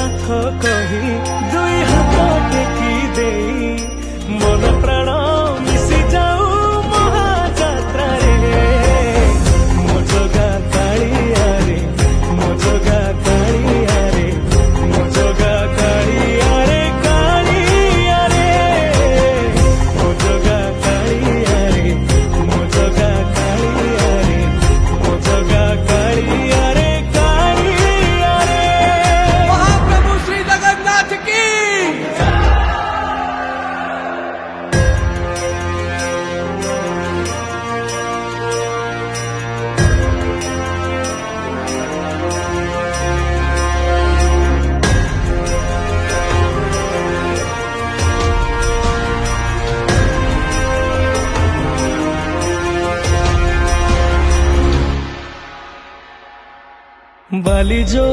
जगन्नाथ कही दुई हाथ टेकी दे मन प्राण मिशि जाऊ महाजात्रा रे मो जगा कालिया रे मो जगा कालिया रे मो जगा कालिया रे कालिया रे मो जगा कालिया रे मो जगा कालिया रे मो जगा कालिया रे कालिया रे। महाप्रभु श्री जगन्नाथ की बाली जो